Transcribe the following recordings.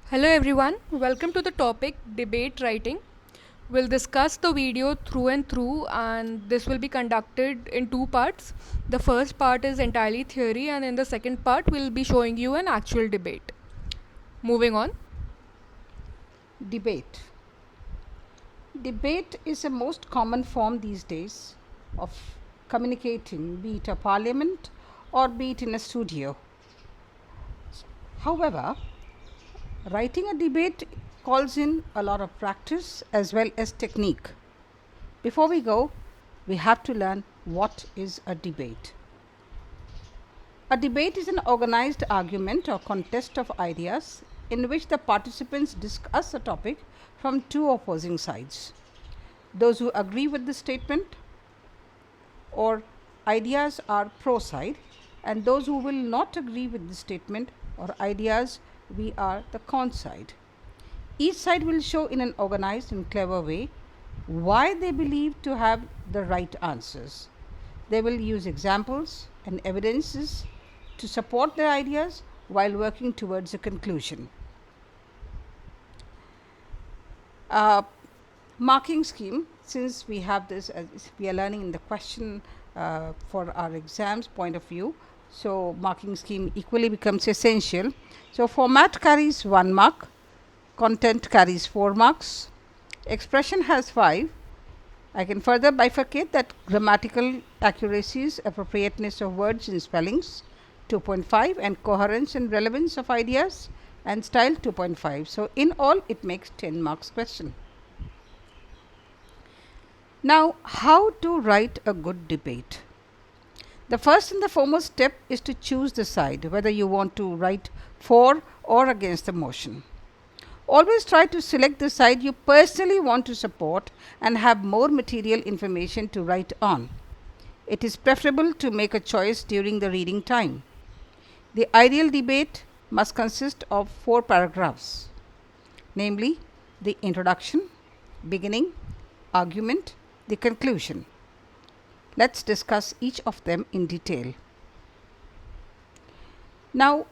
Hello everyone, welcome to the topic debate writing. We'll discuss the video through and through, and this will be conducted in two parts. The first part is entirely theory, and in the second part, we'll be showing you an actual debate. Moving on. Debate. Debate is a most common form these days of communicating, be it a parliament or be it in a studio. However, writing a debate calls in a lot of practice as well as technique. Before we go, we have to learn what is a debate. A debate is an organized argument or contest of ideas in which the participants discuss a topic from two opposing sides. Those who agree with the statement or ideas are pro side, and those who will not agree with the statement or ideas, we are the con side. Each side will show in an organized and clever way why they believe to have the right answers. They will use examples and evidences to support their ideas while working towards a conclusion. Marking scheme, since we have this, we are learning in the question for our exams point of view, so marking scheme equally becomes essential. So format carries 1 mark, content carries 4 marks, expression has 5. I can further bifurcate that grammatical accuracies, appropriateness of words and spellings 2.5, and coherence and relevance of ideas and style 2.5. So in all it makes 10 marks question. Now, how to write a good debate? The first and the foremost step is to choose the side, whether you want to write for or against the motion. Always try to select the side you personally want to support and have more material information to write on. It is preferable to make a choice during the reading time. The ideal debate must consist of 4 paragraphs, namely the introduction, beginning, argument, the conclusion. Let's discuss each of them in detail. Now,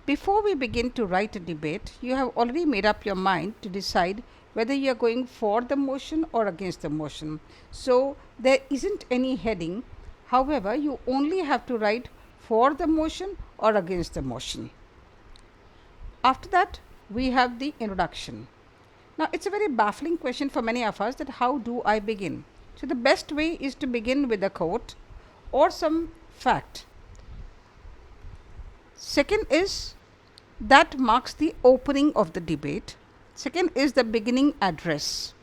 before we begin to write a debate, you have already made up your mind to decide whether you are going for the motion or against the motion. So, there isn't any heading. However, you only have to write for the motion or against the motion. After that, we have the introduction. Now, it's a very baffling question for many of us that how do I begin? So, the best way is to begin with a quote or some fact. Second is that marks the opening of the debate. Second is the beginning address.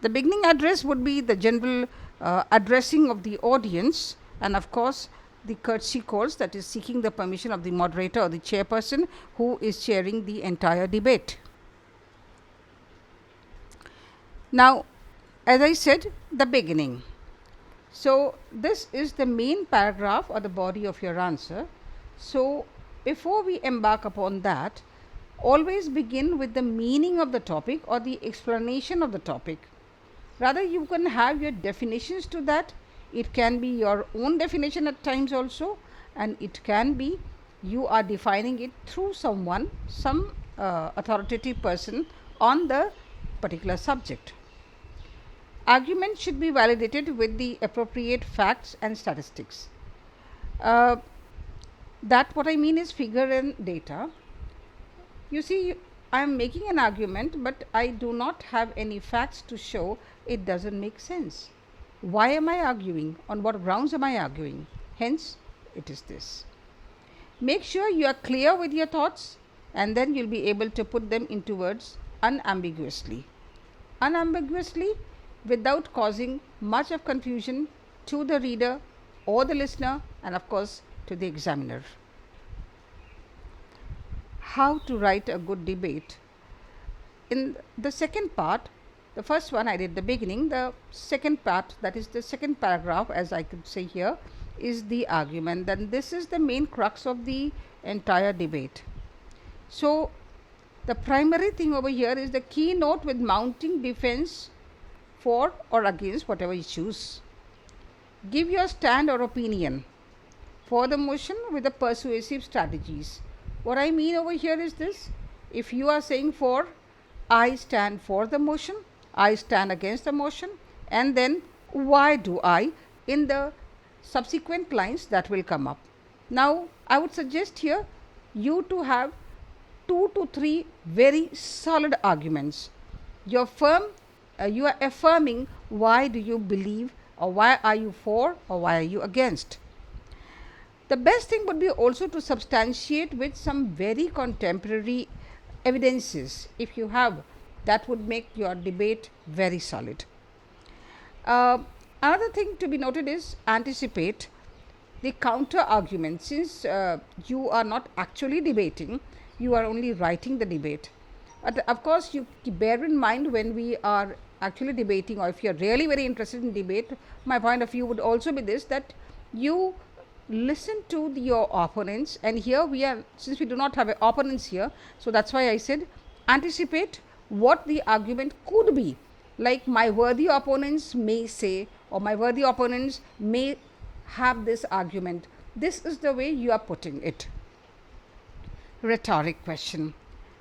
The beginning address would be the general addressing of the audience, and of course the courtesy calls, that is seeking the permission of the moderator or the chairperson who is chairing the entire debate. Now, as I said, the beginning. So, this is the main paragraph or the body of your answer. So, before we embark upon that, always begin with the meaning of the topic or the explanation of the topic. Rather, you can have your definitions to that. It can be your own definition at times also, and it can be you are defining it through someone, some authoritative person on the particular subject. Argument should be validated with the appropriate facts and statistics. That what I mean is figure and data. You see, I am making an argument, but I do not have any facts to show. It doesn't make sense. Why am I arguing? On what grounds am I arguing? Hence, it is this. Make sure you are clear with your thoughts, and then you'll be able to put them into words unambiguously. Unambiguously, without causing much of confusion to the reader or the listener, and of course to the examiner. How to write a good debate? In the second part, the first one I did the beginning, the second part, that is the second paragraph, as I could say here, is the argument. Then this is the main crux of the entire debate. So, the primary thing over here is the keynote with mounting defense for or against whatever you choose. Give your stand or opinion for the motion with the persuasive strategies. What I mean over here is this: If you are saying for, I stand for the motion, I stand against the motion, and then why do I in the subsequent lines that will come up. Now, I would suggest here you to have 2 to 3 very solid arguments. You are affirming why do you believe, or why are you for, or why are you against. The best thing would be also to substantiate with some very contemporary evidences. If you have, that would make your debate very solid. Another thing to be noted is anticipate the counter argument. Since you are not actually debating, you are only writing the debate. But of course, you bear in mind when we are actually debating, or if you are really very interested in debate, my point of view would also be this, that you listen to your opponents. And here we are, since we do not have opponents here, so that's why I said anticipate what the argument could be. Like my worthy opponents may say, or my worthy opponents may have this argument. This is the way you are putting it. Rhetoric question.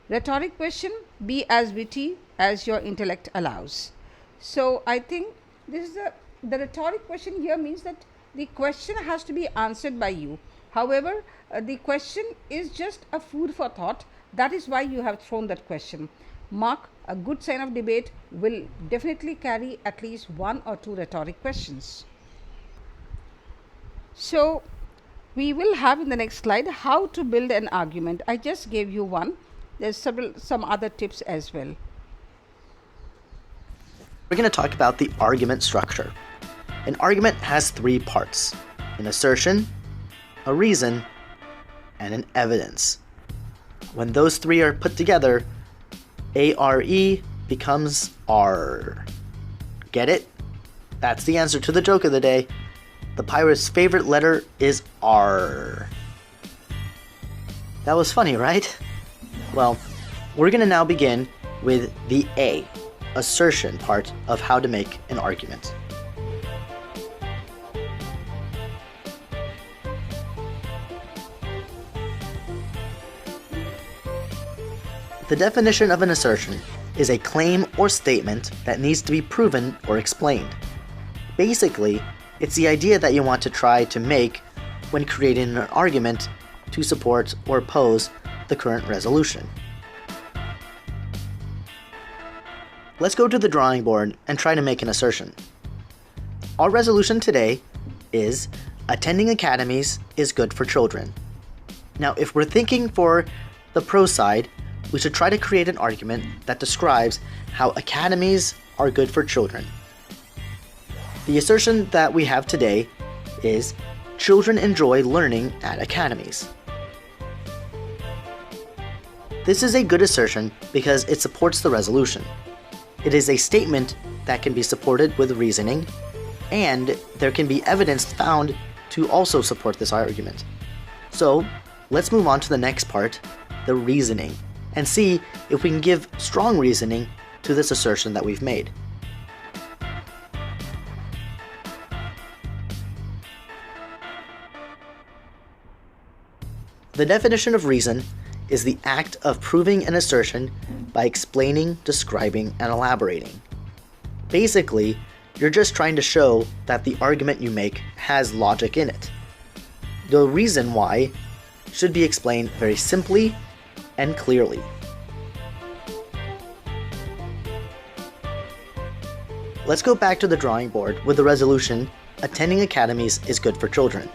Rhetoric question, be as witty as your intellect allows. So I think this is the rhetoric question here means that the question has to be answered by you. However, the question is just a food for thought. That is why you have thrown that question. Mark, a good sign of debate will definitely carry at least 1 or 2 rhetoric questions. So we will have in the next slide how to build an argument. I just gave you one. There's some other tips as well. We're going to talk about the argument structure. An argument has 3 parts: an assertion, a reason, and an evidence. When those 3 are put together, ARE becomes R. Get it? That's the answer to the joke of the day. The pirate's favorite letter is R. That was funny, right? Well, we're going to now begin with the A, assertion part of how to make an argument. The definition of an assertion is a claim or statement that needs to be proven or explained. Basically, it's the idea that you want to try to make when creating an argument to support or oppose the current resolution. Let's go to the drawing board and try to make an assertion. Our resolution today is attending academies is good for children. Now, if we're thinking for the pro side, we should try to create an argument that describes how academies are good for children. The assertion that we have today is children enjoy learning at academies. This is a good assertion because it supports the resolution. It is a statement that can be supported with reasoning, and there can be evidence found to also support this argument. So, let's move on to the next part, the reasoning, and see if we can give strong reasoning to this assertion that we've made. The definition of reason is the act of proving an assertion by explaining, describing, and elaborating. Basically, you're just trying to show that the argument you make has logic in it. The reason why should be explained very simply and clearly. Let's go back to the drawing board with the resolution, attending academies is good for children.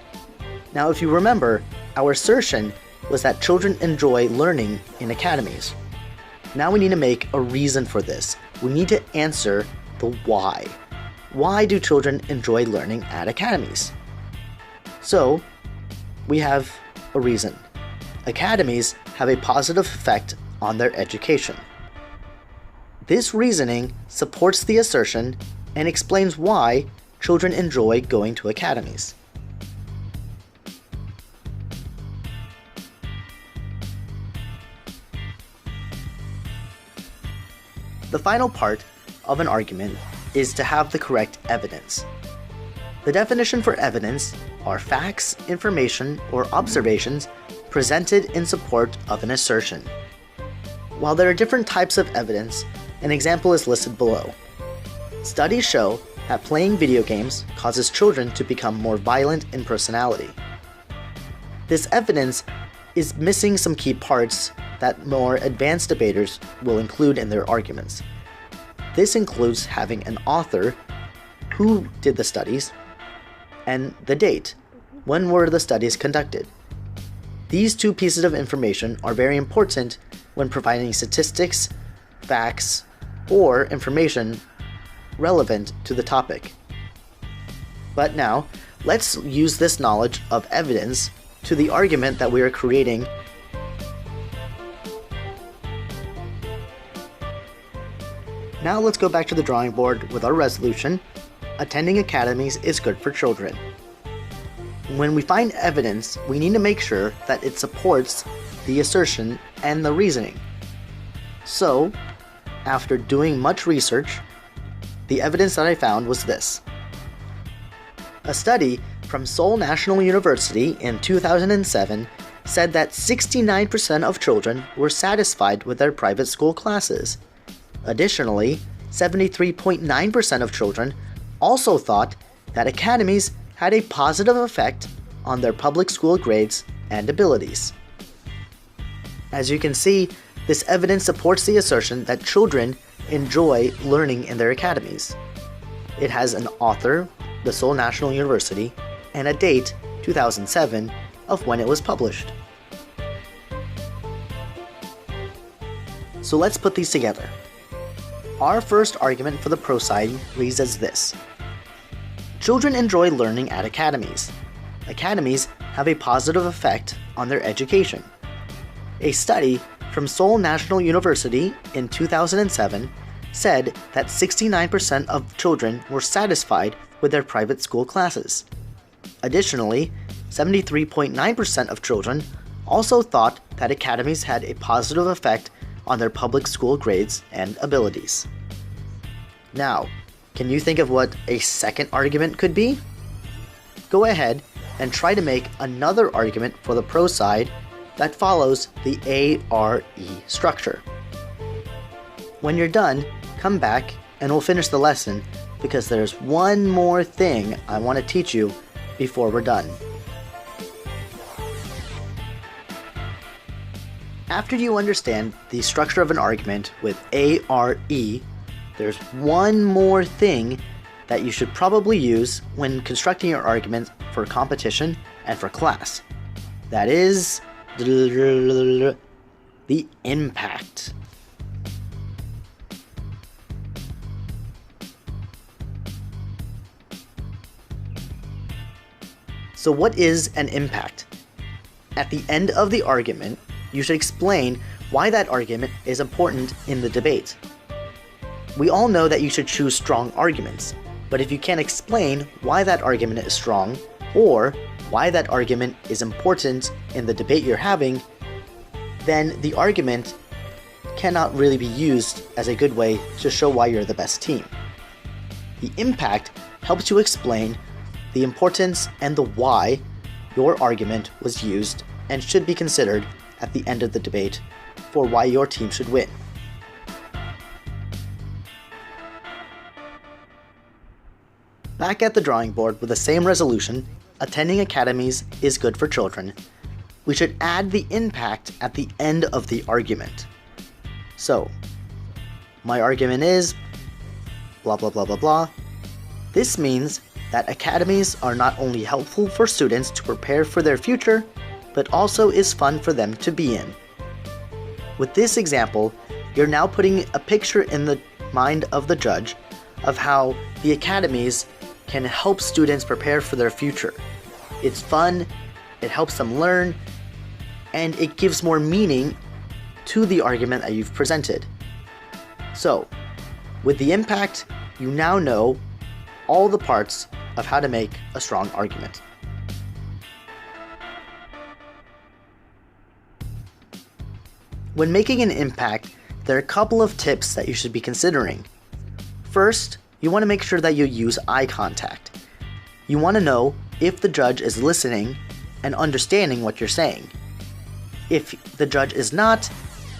Now, if you remember, our assertion was that children enjoy learning in academies. Now we need to make a reason for this. We need to answer the why. Why do children enjoy learning at academies? So, we have a reason. Academies have a positive effect on their education. This reasoning supports the assertion and explains why children enjoy going to academies. The final part of an argument is to have the correct evidence. The definition for evidence are facts, information, or observations presented in support of an assertion. While there are different types of evidence, an example is listed below. Studies show that playing video games causes children to become more violent in personality. This evidence is missing some key parts that more advanced debaters will include in their arguments. This includes having an author, who did the studies, and the date. When were the studies conducted? These two pieces of information are very important when providing statistics, facts, or information relevant to the topic. But now, let's use this knowledge of evidence to the argument that we are creating. Now let's go back to the drawing board with our resolution. Attending academies is good for children. When we find evidence, we need to make sure that it supports the assertion and the reasoning. So, after doing much research, the evidence that I found was this. A study from Seoul National University in 2007 said that 69% of children were satisfied with their private school classes. Additionally, 73.9% of children also thought that academies had a positive effect on their public school grades and abilities. As you can see, this evidence supports the assertion that children enjoy learning in their academies. It has an author, the Seoul National University, and a date, 2007, of when it was published. So let's put these together. Our first argument for the pro side reads as this. Children enjoy learning at academies. Academies have a positive effect on their education. A study from Seoul National University in 2007 said that 69% of children were satisfied with their private school classes. Additionally, 73.9% of children also thought that academies had a positive effect on their public school grades and abilities. Now, can you think of what a second argument could be? Go ahead and try to make another argument for the pro side that follows the ARE structure. When you're done, come back and we'll finish the lesson because there's one more thing I want to teach you before we're done. After you understand the structure of an argument with ARE, there's one more thing that you should probably use when constructing your argument for competition and for class. That is the impact. So what is an impact? At the end of the argument, you should explain why that argument is important in the debate. We all know that you should choose strong arguments, but if you can't explain why that argument is strong, or why that argument is important in the debate you're having, then the argument cannot really be used as a good way to show why you're the best team. The impact helps you explain the importance and the why your argument was used and should be considered at the end of the debate for why your team should win. Back at the drawing board with the same resolution, attending academies is good for children, we should add the impact at the end of the argument. So, my argument is blah blah blah blah blah. This means that academies are not only helpful for students to prepare for their future, but also is fun for them to be in. With this example, you're now putting a picture in the mind of the judge of how the academies can help students prepare for their future. It's fun, it helps them learn, and it gives more meaning to the argument that you've presented. So, with the impact, you now know all the parts of how to make a strong argument. When making an impact, there are a couple of tips that you should be considering. First, you want to make sure that you use eye contact. You want to know if the judge is listening and understanding what you're saying. If the judge is not,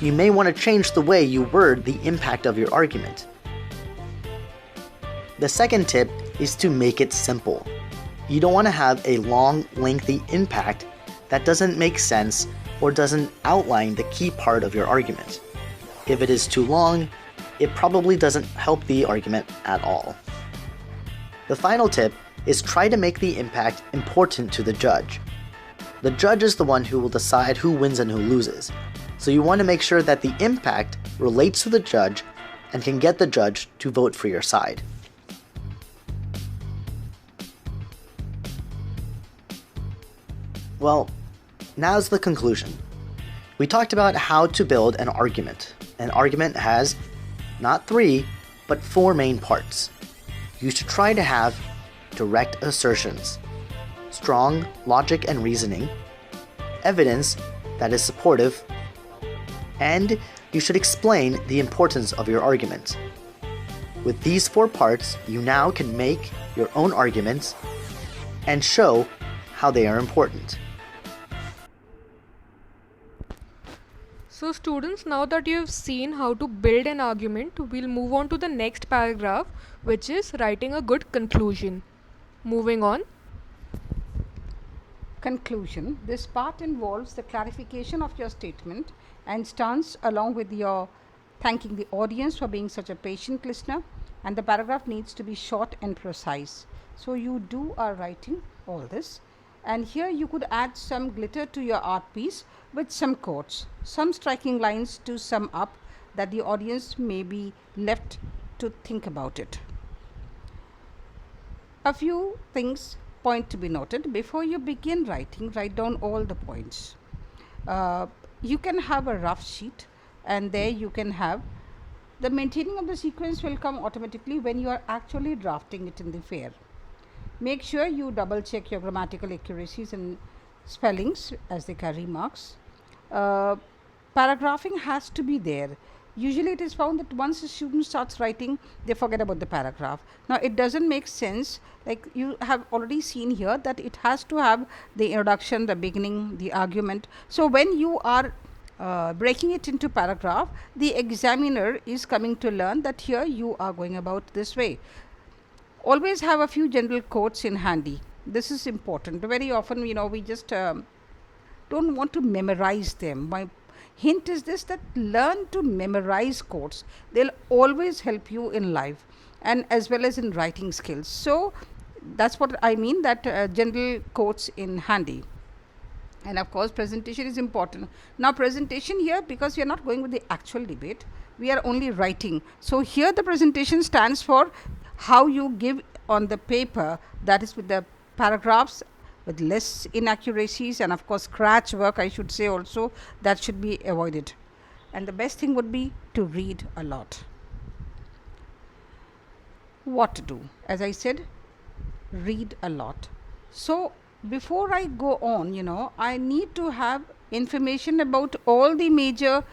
you may want to change the way you word the impact of your argument. The second tip is to make it simple. You don't want to have a long, lengthy impact that doesn't make sense or doesn't outline the key part of your argument. If it is too long, it probably doesn't help the argument at all. The final tip is try to make the impact important to the judge. The judge is the one who will decide who wins and who loses, so you want to make sure that the impact relates to the judge and can get the judge to vote for your side. Well, now's the conclusion. We talked about how to build an argument. An argument has not 3, but 4 main parts. You should try to have direct assertions, strong logic and reasoning, evidence that is supportive, and you should explain the importance of your argument. With these 4 parts, you now can make your own arguments and show how they are important. So students, now that you have seen how to build an argument, we'll move on to the next paragraph, which is writing a good conclusion. Moving on. Conclusion. This part involves the clarification of your statement and stance along with your thanking the audience for being such a patient listener, and the paragraph needs to be short and precise. So you are writing all this, and here you could add some glitter to your art piece with some quotes, some striking lines to sum up that the audience may be left to think about it. A few things point to be noted. Before you begin writing, write down all the points. You can have a rough sheet, and there you can have the maintaining of the sequence will come automatically when you are actually drafting it in the fair. Make sure you double check your grammatical accuracies and spellings as they carry marks. Paragraphing has to be there. Usually it is found that once a student starts writing, they forget about the paragraph. Now it doesn't make sense, like you have already seen here, that it has to have the introduction, the beginning, the argument. So when you are breaking it into paragraph, the examiner is coming to learn that here you are going about this way. Always have a few general quotes in handy. This is important. Very often, we just don't want to memorize them. My hint is this, that learn to memorize quotes. They'll always help you in life and as well as in writing skills. So that's what I mean, that general quotes in handy. And of course presentation is important. Now presentation here, because we are not going with the actual debate, we are only writing. So here the presentation stands for how you give on the paper, that is with the paragraphs with less inaccuracies, and of course scratch work, I should say also, that should be avoided. And the best thing would be to read a lot. What to do? As I said, read a lot. So before I go on, I need to have information about all the major,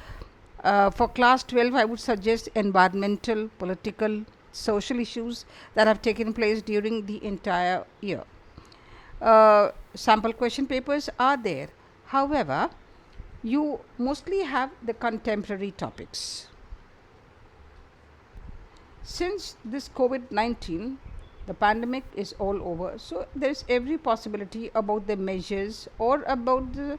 for class 12 I would suggest environmental, political, social issues that have taken place during the entire year. Sample question papers are there. However, you mostly have the contemporary topics. Since this COVID-19, the pandemic is all over, so there is every possibility about the measures or about the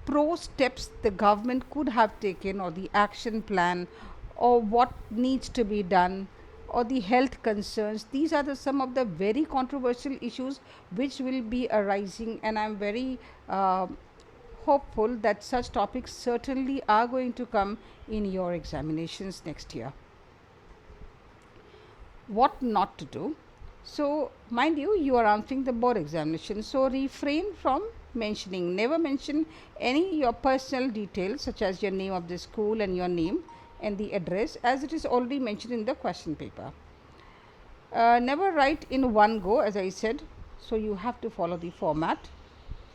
pro steps the government could have taken, or the action plan, or what needs to be done, or the health concerns. These are some of the very controversial issues which will be arising, and I am very hopeful that such topics certainly are going to come in your examinations next year. What not to do? So mind you, you are answering the board examination, so refrain from mentioning, never mention any your personal details such as your name of the school and your name and the address, as it is already mentioned in the question paper. Never write in one go, as I said, so you have to follow the format.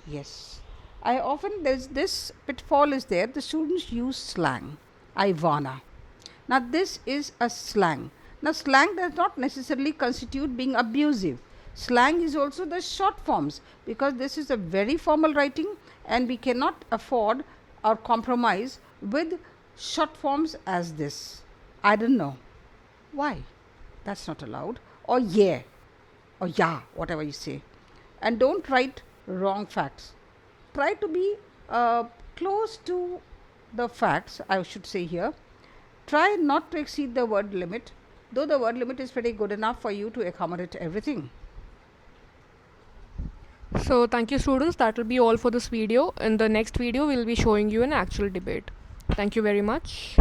Yes, I often, there's this pitfall is there, the students use slang. I wanna. Now this is a slang. Now slang does not necessarily constitute being abusive. Slang is also the short forms, because this is a very formal writing and we cannot afford or compromise with short forms as this. I don't know. Why? That's not allowed. Or yeah, or yeah, whatever you say. And don't write wrong facts. Try to be close to the facts, I should say here. Try not to exceed the word limit, though the word limit is pretty good enough for you to accommodate everything. So thank you, students. That will be all for this video. In the next video, we'll be showing you an actual debate. Thank you very much.